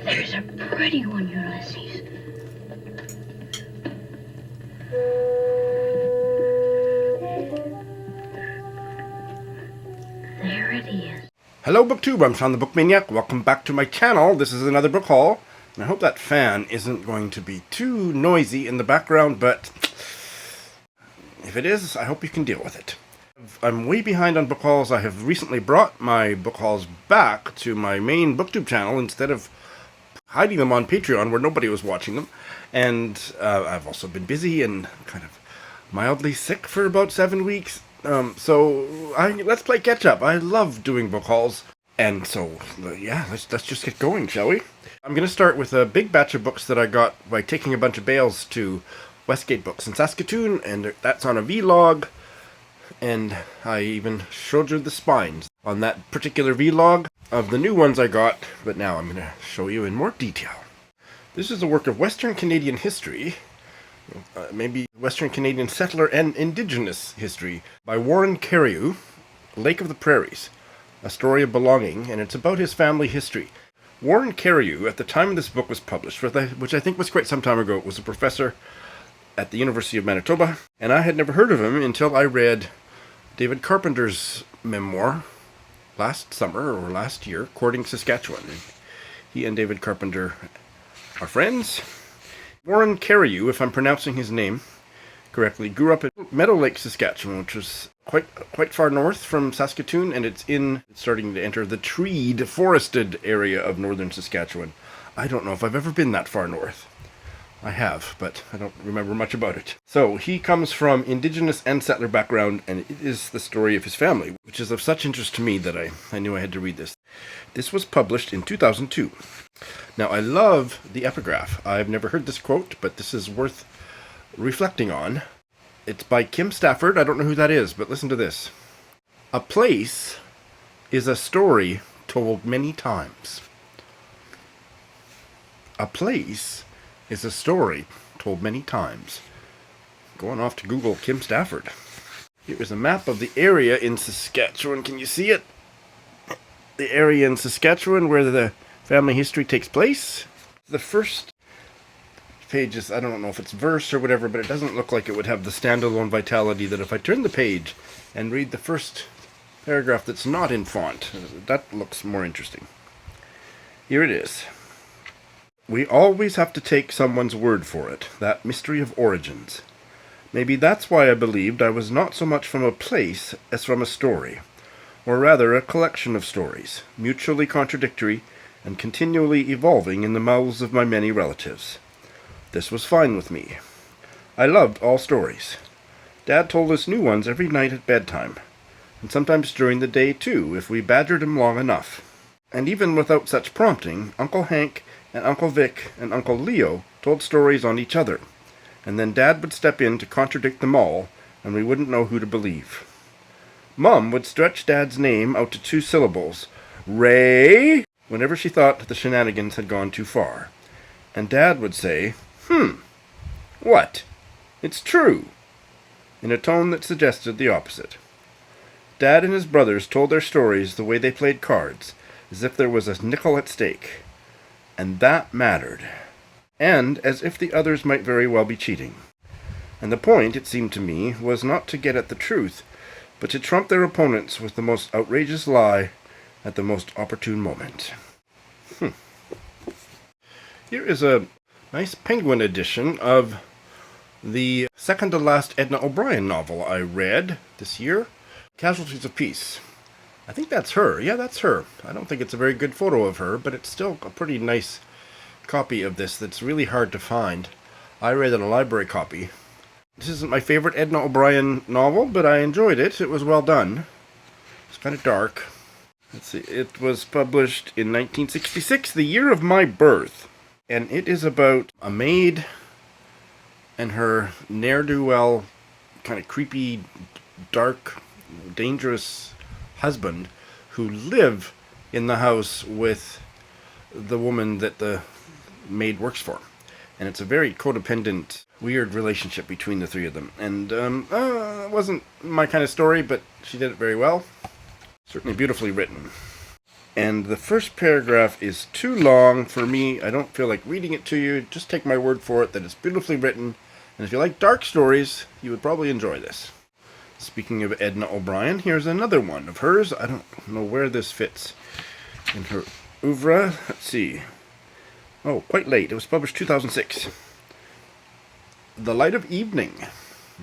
There's a pretty one, Ulysses. There it is. Hello BookTube, I'm Sean the Book Maniac. Welcome back to my channel. This is another book haul. And I hope that fan isn't going to be too noisy in the background, but if it is, I hope you can deal with it. I'm way behind on book hauls. I have recently brought my book hauls back to my main BookTube channel instead of hiding them on Patreon where nobody was watching them. And I've also been busy and kind of mildly sick for about 7 weeks. Let's play catch up. I love doing book hauls. And so, yeah, let's just get going, shall we? I'm going to start with a big batch of books that I got by taking a bunch of bales to Westgate Books in Saskatoon, and that's on a vlog. And I even showed you the spines on that particular vlog of the new ones I got, but now I'm going to show you in more detail. This is a work of Western Canadian history, maybe Western Canadian settler and Indigenous history, by Warren Cariou, Lake of the Prairies, a story of belonging, and it's about his family history. Warren Cariou, at the time this book was published, which I think was quite some time ago, was a professor at the University of Manitoba, and I had never heard of him until I read David Carpenter's memoir last summer or last year, Courting Saskatchewan. And he and David Carpenter are friends. Warren Cariou, if I'm pronouncing his name correctly, grew up in Meadow Lake, Saskatchewan, which was quite far north from Saskatoon, and it's starting to enter the treed, forested area of northern Saskatchewan. I don't know if I've ever been that far north. I have, but I don't remember much about it. So, he comes from Indigenous and settler background, and it is the story of his family, which is of such interest to me that I knew I had to read this. This was published in 2002. Now, I love the epigraph. I've never heard this quote, but this is worth reflecting on. It's by Kim Stafford. I don't know who that is, but listen to this. A place is a story told many times. A place is a story told many times. Going off to Google Kim Stafford. Here is a map of the area in Saskatchewan. Can you see it? The area in Saskatchewan where the family history takes place. The first page is, I don't know if it's verse or whatever, but it doesn't look like it would have the standalone vitality that if I turn the page and read the first paragraph that's not in font, that looks more interesting. Here it is. We always have to take someone's word for it, that mystery of origins. Maybe that's why I believed I was not so much from a place as from a story, or rather a collection of stories, mutually contradictory and continually evolving in the mouths of my many relatives. This was fine with me. I loved all stories. Dad told us new ones every night at bedtime, and sometimes during the day too, if we badgered him long enough. And even without such prompting, Uncle Hank and Uncle Vic and Uncle Leo told stories on each other, and then Dad would step in to contradict them all, and we wouldn't know who to believe. Mum would stretch Dad's name out to 2 syllables, Ray, whenever she thought the shenanigans had gone too far. And Dad would say, what? It's true, in a tone that suggested the opposite. Dad and his brothers told their stories the way they played cards, as if there was a nickel at stake. And that mattered. And as if the others might very well be cheating. And the point, it seemed to me, was not to get at the truth, but to trump their opponents with the most outrageous lie at the most opportune moment. Here is a nice penguin edition of the second-to-last Edna O'Brien novel I read this year, Casualties of Peace. I think that's her. Yeah, that's her. I don't think it's a very good photo of her, but it's still a pretty nice copy of this that's really hard to find. I read it a library copy. This isn't my favorite Edna O'Brien novel, but I enjoyed it. It was well done. It's kind of dark. Let's see. It was published in 1966, the year of my birth. And it is about a maid and her ne'er-do-well, kind of creepy, dark, dangerous husband who live in the house with the woman that the maid works for. And it's a very codependent, weird relationship between the three of them. And it wasn't my kind of story, but she did it very well. Certainly beautifully written. And the first paragraph is too long for me. I don't feel like reading it to you. Just take my word for it that it's beautifully written. And if you like dark stories, you would probably enjoy this. Speaking of Edna O'Brien, here's another one of hers. I don't know where this fits in her oeuvre. Let's see. Oh, quite late. It was published 2006. The Light of Evening.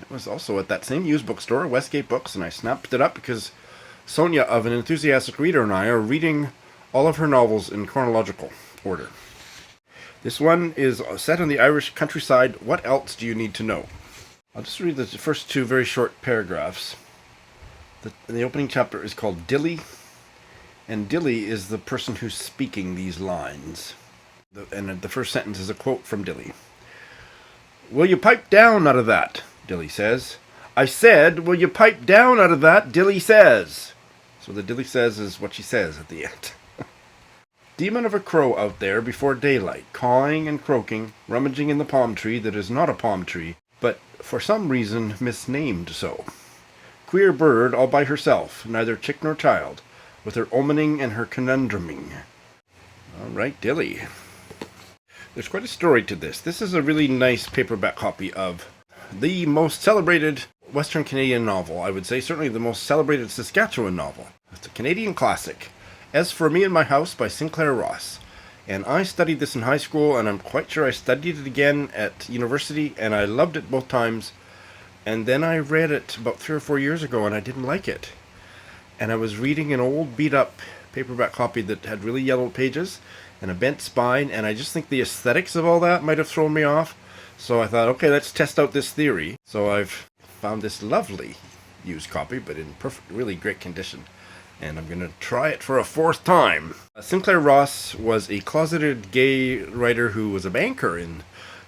It was also at that same used bookstore, Westgate Books, and I snapped it up because Sonia of An Enthusiastic Reader and I are reading all of her novels in chronological order. This one is set in the Irish countryside. What else do you need to know? I'll just read the first two very short paragraphs. The opening chapter is called Dilly, and Dilly is the person who's speaking these lines. And the first sentence is a quote from Dilly. "Will you pipe down out of that?" Dilly says. "I said, will you pipe down out of that?" Dilly says. So the Dilly says is what she says at the end. Demon of a crow out there before daylight, cawing and croaking, rummaging in the palm tree that is not a palm tree, but for some reason misnamed so. Queer bird all by herself, neither chick nor child, with her omening and her conundruming. All right, Dilly. There's quite a story to this. This is a really nice paperback copy of the most celebrated Western Canadian novel, I would say, certainly the most celebrated Saskatchewan novel. It's a Canadian classic, As for Me and My House by Sinclair Ross. And I studied this in high school, and I'm quite sure I studied it again at university, and I loved it both times. And then I read it about 3 or 4 years ago, and I didn't like it. And I was reading an old beat-up paperback copy that had really yellow pages and a bent spine, and I just think the aesthetics of all that might have thrown me off. So I thought, okay, let's test out this theory. So I've found this lovely used copy, but in really great condition. And I'm going to try it for a 4th time. Sinclair Ross was a closeted gay writer who was a banker in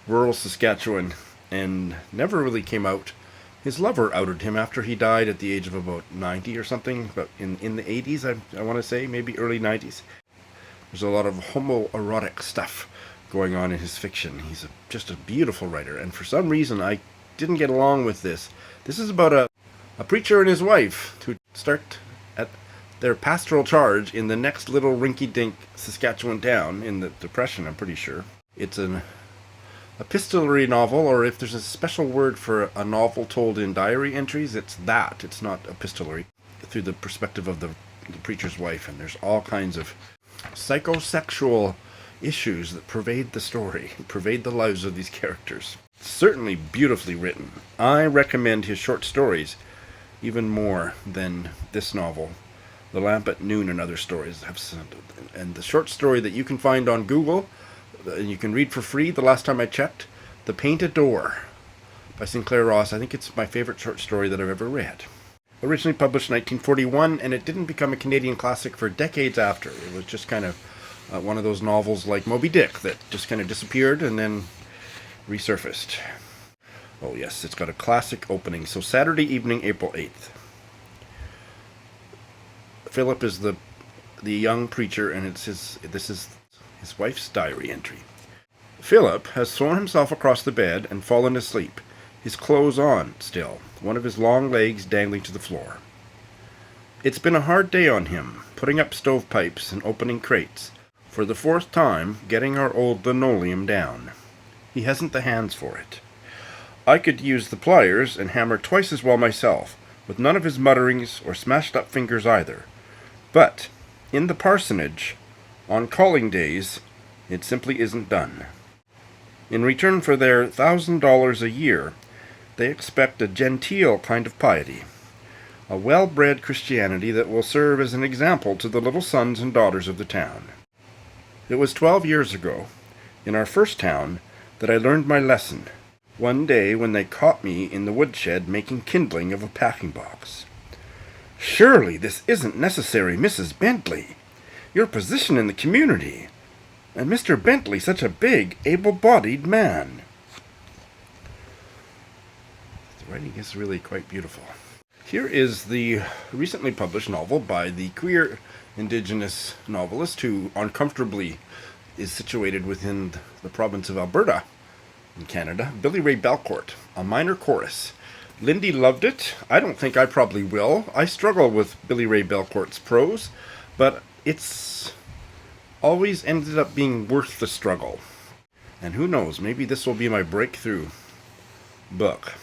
rural Saskatchewan and never really came out. His lover outed him after he died at the age of about 90 or something, but in the 80s, I want to say, maybe early 90s. There's a lot of homoerotic stuff going on in his fiction. He's just a beautiful writer, and for some reason I didn't get along with this. This is about a preacher and his wife who start at their pastoral charge in the next little rinky-dink Saskatchewan town in the Depression, I'm pretty sure. It's an epistolary novel, or if there's a special word for a novel told in diary entries, it's that. It's not epistolary, through the perspective of the preacher's wife, and there's all kinds of psychosexual issues that pervade the story, pervade the lives of these characters. Certainly beautifully written. I recommend his short stories even more than this novel. The Lamp at Noon and other stories have, and the short story that you can find on Google, and you can read for free, the last time I checked, The Painted Door by Sinclair Ross. I think it's my favorite short story that I've ever read. Originally published in 1941, and it didn't become a Canadian classic for decades after. It was just kind of one of those novels like Moby Dick that just kind of disappeared and then resurfaced. Oh yes, it's got a classic opening. So Saturday evening, April 8th. Philip is the young preacher, and this is his wife's diary entry. Philip has thrown himself across the bed and fallen asleep, his clothes on still, one of his long legs dangling to the floor. It's been a hard day on him, putting up stovepipes and opening crates, for the 4th time getting our old linoleum down. He hasn't the hands for it. I could use the pliers and hammer twice as well myself, with none of his mutterings or smashed-up fingers either. But in the parsonage, on calling days, it simply isn't done. In return for their $1,000 a year, they expect a genteel kind of piety, a well-bred Christianity that will serve as an example to the little sons and daughters of the town. It was 12 years ago, in our first town, that I learned my lesson, one day when they caught me in the woodshed making kindling of a packing box. "Surely this isn't necessary, Mrs. Bentley. Your position in the community, and Mr. Bentley such a big, able-bodied man." The writing is really quite beautiful. Here is the recently published novel by the queer Indigenous novelist who uncomfortably is situated within the province of Alberta in Canada, Billy Ray Belcourt, A Minor Chorus. Lindy loved it. I don't think I probably will. I struggle with Billy Ray Belcourt's prose, but it's always ended up being worth the struggle. And who knows, maybe this will be my breakthrough book.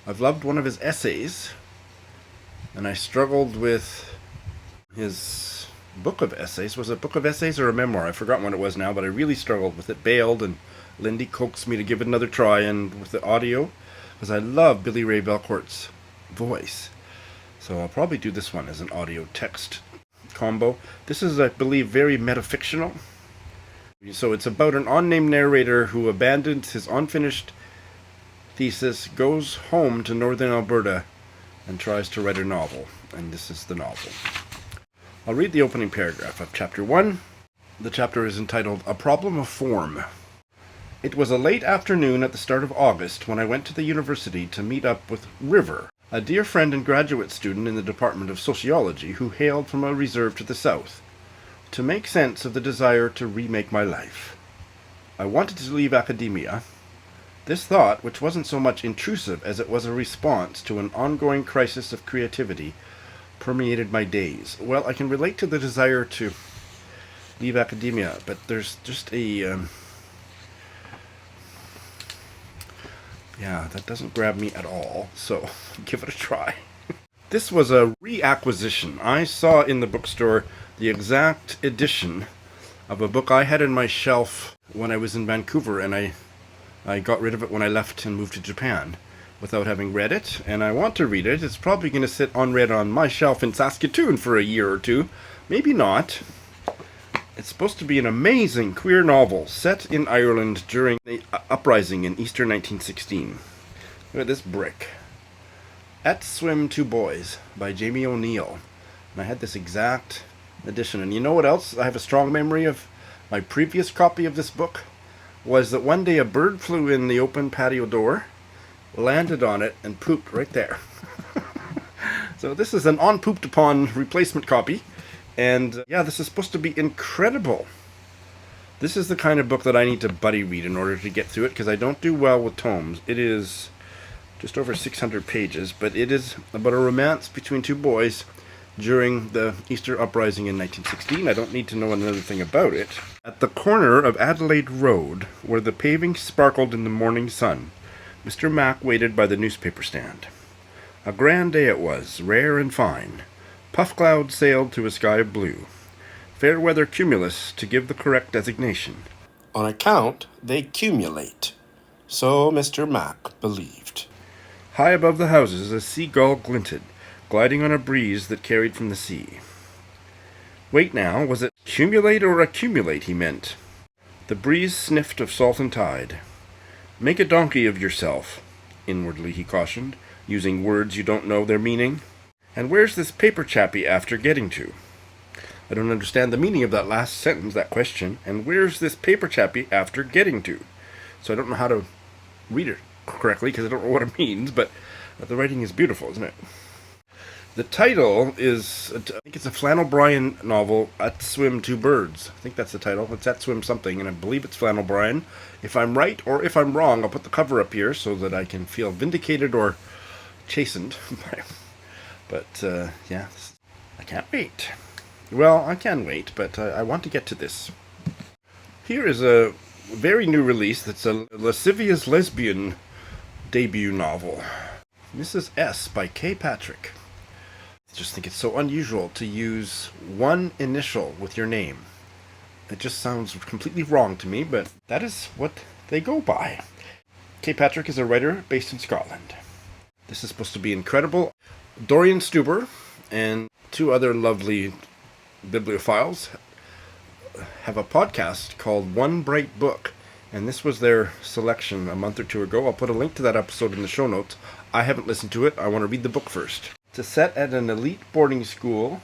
I've loved one of his essays, and I struggled with his book of essays. Was it a book of essays or a memoir? I forgot what it was now, but I really struggled with it. Bailed, and Lindy coaxed me to give it another try, and with the audio, because I love Billy Ray Belcourt's voice. So I'll probably do this one as an audio text combo. This is, I believe, very metafictional. So it's about an unnamed narrator who abandons his unfinished thesis, goes home to northern Alberta, and tries to write a novel. And this is the novel. I'll read the opening paragraph of chapter 1. The chapter is entitled A Problem of Form. It was a late afternoon at the start of August when I went to the university to meet up with River, a dear friend and graduate student in the Department of Sociology who hailed from a reserve to the south, to make sense of the desire to remake my life. I wanted to leave academia. This thought, which wasn't so much intrusive as it was a response to an ongoing crisis of creativity, permeated my days. Well, I can relate to the desire to leave academia, but there's just a... yeah, that doesn't grab me at all, so give it a try. This was a reacquisition. I saw in the bookstore the exact edition of a book I had in my shelf when I was in Vancouver, and I got rid of it when I left and moved to Japan without having read it, and I want to read it. It's probably going to sit unread on my shelf in Saskatchewan for a year or two. Maybe not. It's supposed to be an amazing queer novel set in Ireland during the uprising in Easter 1916. Look at this brick. At Swim Two Boys by Jamie O'Neill. And I had this exact edition. And you know what else I have a strong memory of? My previous copy of this book was that one day a bird flew in the open patio door, landed on it, and pooped right there. So this is an unpooped upon replacement copy. And yeah, this is supposed to be incredible. This is the kind of book that I need to buddy read in order to get through it, because I don't do well with tomes. It is just over 600 pages, but it is about a romance between two boys during the Easter uprising in 1916. I don't need to know another thing about it. At the corner of Adelaide Road, where the paving sparkled in the morning sun, Mr. Mack waited by the newspaper stand. A grand day it was, rare and fine. Puff clouds sailed to a sky of blue. Fair weather cumulus to give the correct designation. On account, they cumulate. So Mr. Mack believed. High above the houses a seagull glinted, gliding on a breeze that carried from the sea. Wait now, was it cumulate or accumulate he meant? The breeze sniffed of salt and tide. Make a donkey of yourself, inwardly he cautioned, using words you don't know their meaning. And where's this paper chappie after getting to? I don't understand the meaning of that last sentence, that question. And where's this paper chappie after getting to? So I don't know how to read it correctly, because I don't know what it means, but the writing is beautiful, isn't it? The title is, I think it's a Flann O'Brien novel, At Swim Two Birds. I think that's the title. It's At Swim something, and I believe it's Flann O'Brien. If I'm right or if I'm wrong, I'll put the cover up here so that I can feel vindicated or chastened. But, yeah, I can't wait. Well, I can wait, but I want to get to this. Here is a very new release that's a lascivious lesbian debut novel. Mrs. S. by Kay Patrick. I just think it's so unusual to use one initial with your name. It just sounds completely wrong to me, but that is what they go by. Kay Patrick is a writer based in Scotland. This is supposed to be incredible. Dorian Stuber and two other lovely bibliophiles have a podcast called One Bright Book, and this was their selection a month or two ago. I'll put a link to that episode in the show notes. I haven't listened to it. I want to read the book first. It's set at an elite boarding school,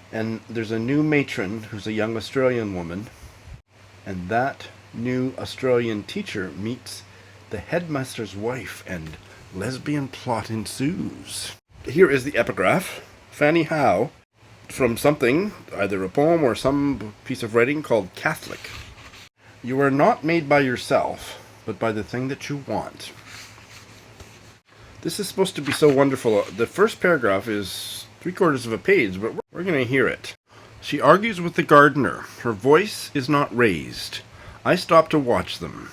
and there's a new matron who's a young Australian woman, and that new Australian teacher meets the headmaster's wife, and lesbian plot ensues. Here is the epigraph. Fanny Howe, from something, either a poem or some piece of writing called Catholic. You are not made by yourself, but by the thing that you want. This is supposed to be so wonderful. The first paragraph is 3/4 of a page, but we're going to hear it. She argues with the gardener. Her voice is not raised. I stop to watch them.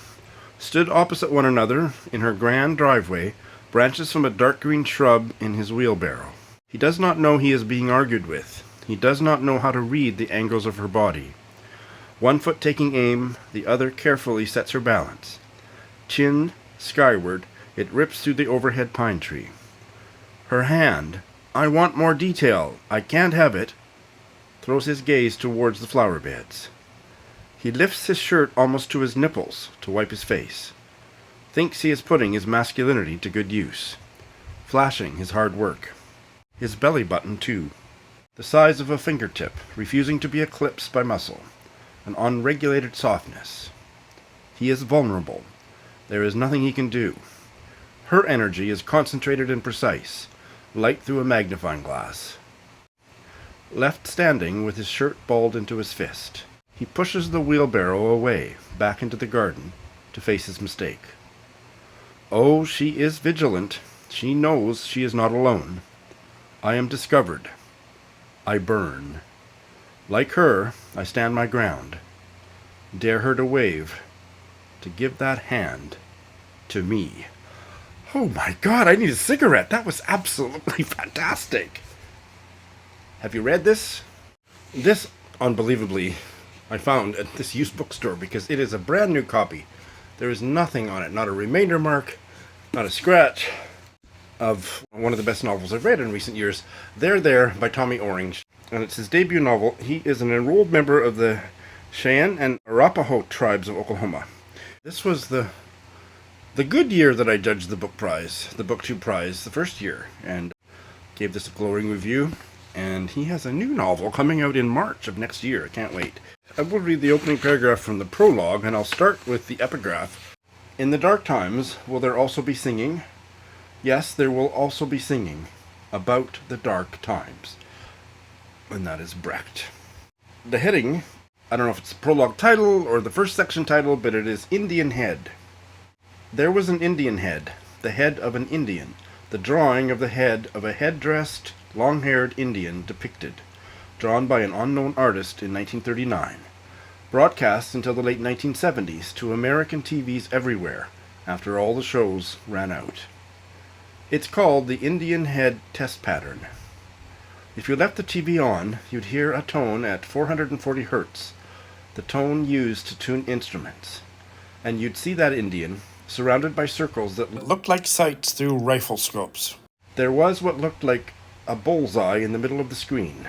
Stood opposite one another in her grand driveway, branches from a dark green shrub in his wheelbarrow. He does not know he is being argued with. He does not know how to read the angles of her body. One foot taking aim, the other carefully sets her balance. Chin skyward, it rips through the overhead pine tree. Her hand, I want more detail, I can't have it, throws his gaze towards the flower beds. He lifts his shirt almost to his nipples to wipe his face. Thinks he is putting his masculinity to good use. Flashing his hard work. His belly button, too. The size of a fingertip, refusing to be eclipsed by muscle. An unregulated softness. He is vulnerable. There is nothing he can do. Her energy is concentrated and precise, light through a magnifying glass. Left standing with his shirt balled into his fist. He pushes the wheelbarrow away, back into the garden, to face his mistake. Oh, she is vigilant. She knows she is not alone. I am discovered. I burn. Like her, I stand my ground. Dare her to wave, to give that hand to me. Oh my God, I need a cigarette. That was absolutely fantastic. Have you read this? This, unbelievably, I found at this used bookstore because it is a brand new copy. There is nothing on it, not a remainder mark, not a scratch, of one of the best novels I've read in recent years. They're There by Tommy Orange. And it's his debut novel. He is an enrolled member of the Cheyenne and Arapaho tribes of Oklahoma. This was the good year that I judged the book prize, the BookTube prize, the first year, and gave this a glowing review. And he has a new novel coming out in March of next year. I can't wait. I will read the opening paragraph from the prologue, and I'll start with the epigraph. In the dark times, will there also be singing? Yes, there will also be singing about the dark times. And that is Brecht. The heading, I don't know if it's the prologue title or the first section title, but it is Indian Head. There was an Indian head, the head of an Indian, the drawing of the head of a head-dressed, long-haired Indian depicted, drawn by an unknown artist in 1939, broadcast until the late 1970s to American TVs everywhere, after all the shows ran out. It's called the Indian Head Test Pattern. If you left the TV on, you'd hear a tone at 440 Hertz, the tone used to tune instruments, and you'd see that Indian, surrounded by circles that Looked like sights through rifle scopes. There was what looked like a bullseye in the middle of the screen,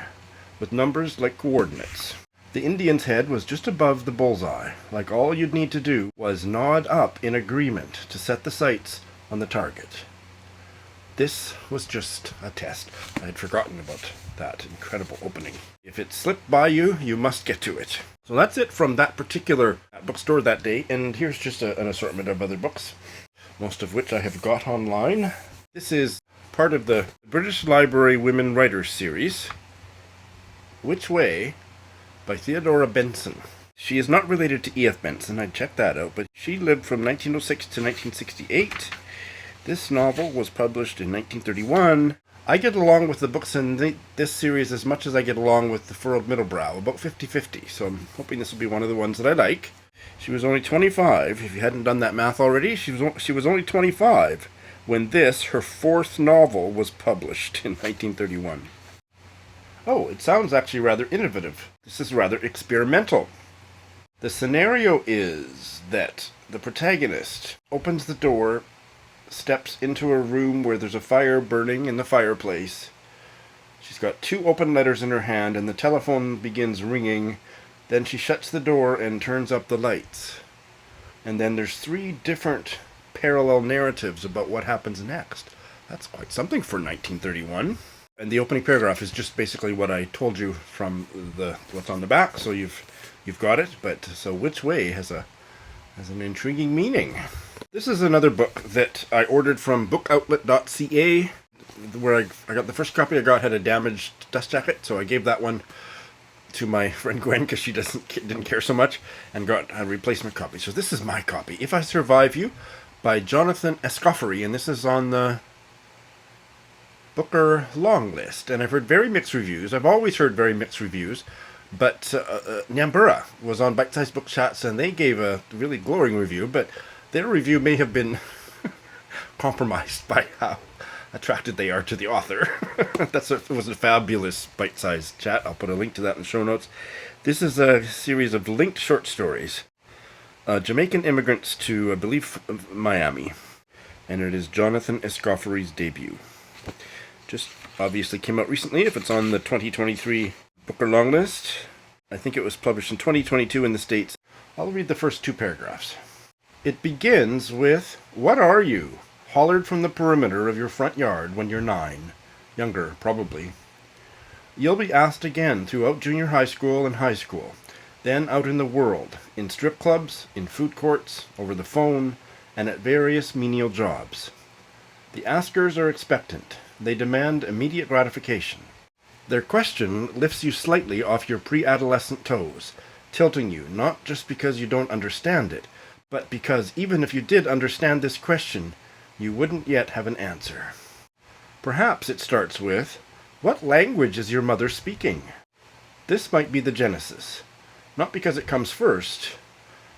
with numbers like coordinates. The Indian's head was just above the bullseye, like all you'd need to do was nod up in agreement to set the sights on the target. This was just a test. I had forgotten about that incredible opening. If it slipped by you, you must get to it. So that's it from that particular bookstore that day, and here's just an assortment of other books, most of which I have got online. This is part of the British Library Women Writers series, Which Way, by Theodora Benson. She is not related to E.F. Benson, I checked that out, but she lived from 1906 to 1968. This novel was published in 1931. I get along with the books in this series as much as I get along with The Furrowed Middlebrow, about 50-50, so I'm hoping this will be one of the ones that I like. She was only 25, if you hadn't done that math already. She was only 25 when this, her fourth novel, was published in 1931. Oh, it sounds actually rather innovative. This is rather experimental. The scenario is that the protagonist opens the door, steps into a room where there's a fire burning in the fireplace. She's got 2 open letters in her hand, and the telephone begins ringing. Then she shuts the door and turns up the lights. And then there's 3 different parallel narratives about what happens next. That's quite something for 1931. And the opening paragraph is just basically what I told you from what's on the back, so you've got it. But so Which Way has an intriguing meaning. This is another book that I ordered from bookoutlet.ca, where I got the first copy I got had a damaged dust jacket, so I gave that one to my friend Gwen because she didn't care so much, and got a replacement copy. So this is my copy, If I Survive You, by Jonathan Escoffery, and this is on the Booker long list. And I've heard very mixed reviews. I've always heard very mixed reviews. But Nyambura was on Bite Size Book Chats, and they gave a really glowing review, but their review may have been compromised by how attracted they are to the author. It was a fabulous bite-sized chat. I'll put a link to that in the show notes. This is a series of linked short stories. Jamaican immigrants to, I believe, Miami. And it is Jonathan Escoffery's debut. Just obviously came out recently, if it's on the 2023 Booker long list. I think it was published in 2022 in the States. I'll read the first 2 paragraphs. It begins with, "What are you? Hollered from the perimeter of your front yard when you're 9. Younger, probably. You'll be asked again throughout junior high school and high school. Then out in the world, in strip clubs, in food courts, over the phone, and at various menial jobs. The askers are expectant. They demand immediate gratification. Their question lifts you slightly off your pre-adolescent toes, tilting you not just because you don't understand it, but because even if you did understand this question, you wouldn't yet have an answer. Perhaps it starts with, what language is your mother speaking? This might be the genesis, not because it comes first,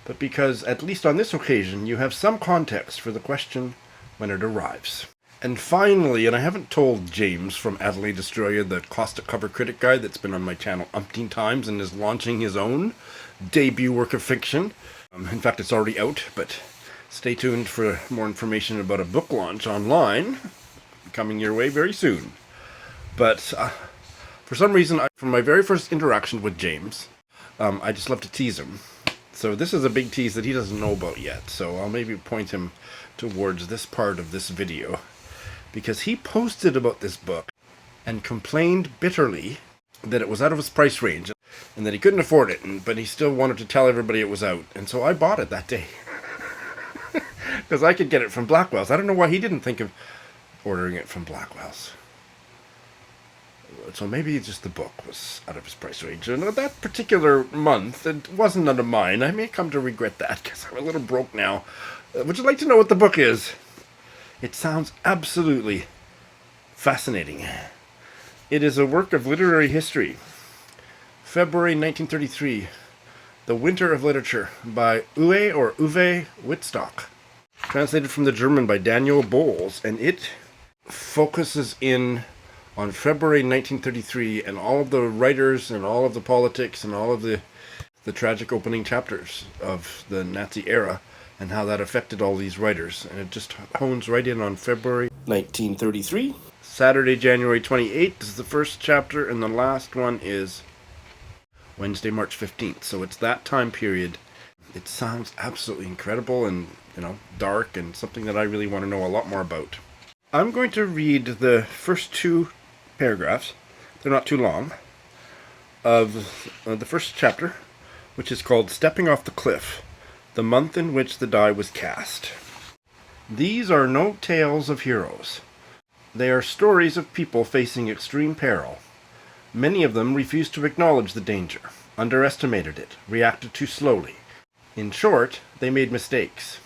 but because, at least on this occasion, you have some context for the question when it arrives." And finally, and I haven't told James from Adelaide, Australia, the caustic cover critic guy that's been on my channel umpteen times and is launching his own debut work of fiction. In fact, it's already out, but stay tuned for more information about a book launch online coming your way very soon. But for some reason, from my very first interaction with James, I just love to tease him. So this is a big tease that he doesn't know about yet, so I'll maybe point him towards this part of this video. Because he posted about this book and complained bitterly that it was out of his price range and that he couldn't afford it, but he still wanted to tell everybody it was out. And so I bought it that day. Because I could get it from Blackwell's. I don't know why he didn't think of ordering it from Blackwell's. So maybe just the book was out of his price range. And that particular month, it wasn't none of mine. I may come to regret that because I'm a little broke now. Would you like to know what the book is? It sounds absolutely fascinating. It is a work of literary history. February 1933, The Winter of Literature by Uwe Wittstock. Translated from the German by Daniel Bowles, and it focuses in on February 1933 and all of the writers and all of the politics and all of the tragic opening chapters of the Nazi era and how that affected all these writers. And it just hones right in on February 1933. Saturday, January 28th is the first chapter, and the last one is Wednesday, March 15th. So it's that time period. It sounds absolutely incredible and, dark, and something that I really want to know a lot more about. I'm going to read the first 2 paragraphs. They're not too long. Of the first chapter, which is called Stepping Off the Cliff, the month in which the die was cast. These are no tales of heroes. They are stories of people facing extreme peril. Many of them refused to acknowledge the danger, underestimated it, reacted too slowly. In short, they made mistakes.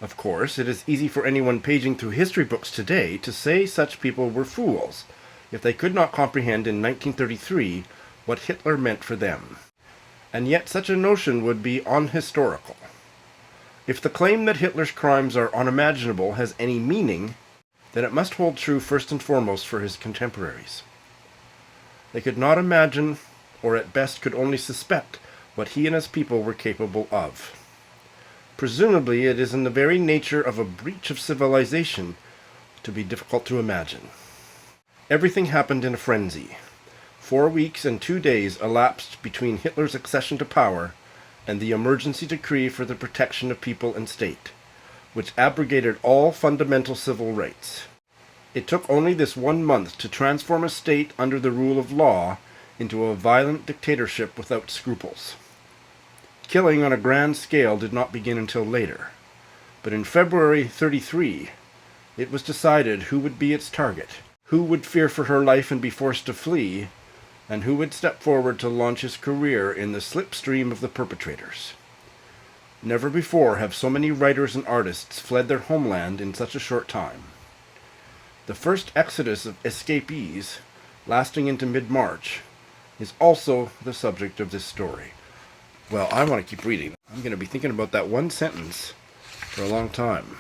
Of course, it is easy for anyone paging through history books today to say such people were fools if they could not comprehend in 1933 what Hitler meant for them. And yet such a notion would be unhistorical. If the claim that Hitler's crimes are unimaginable has any meaning, then it must hold true first and foremost for his contemporaries. They could not imagine, or at best could only suspect, what he and his people were capable of. Presumably it is in the very nature of a breach of civilization to be difficult to imagine. Everything happened in a frenzy. 4 weeks and 2 days elapsed between Hitler's accession to power and the emergency decree for the protection of people and state, which abrogated all fundamental civil rights. It took only this 1 month to transform a state under the rule of law into a violent dictatorship without scruples. Killing on a grand scale did not begin until later, but in February 1933, it was decided who would be its target, who would fear for her life and be forced to flee, and who would step forward to launch his career in the slipstream of the perpetrators. Never before have so many writers and artists fled their homeland in such a short time. The first exodus of escapees, lasting into mid-March, is also the subject of this story. Well, I want to keep reading. I'm going to be thinking about that one sentence for a long time.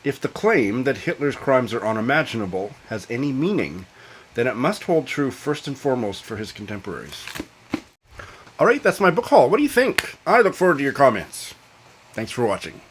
If the claim that Hitler's crimes are unimaginable has any meaning, then it must hold true first and foremost for his contemporaries. Alright, that's my book haul. What do you think? I look forward to your comments. Thanks for watching.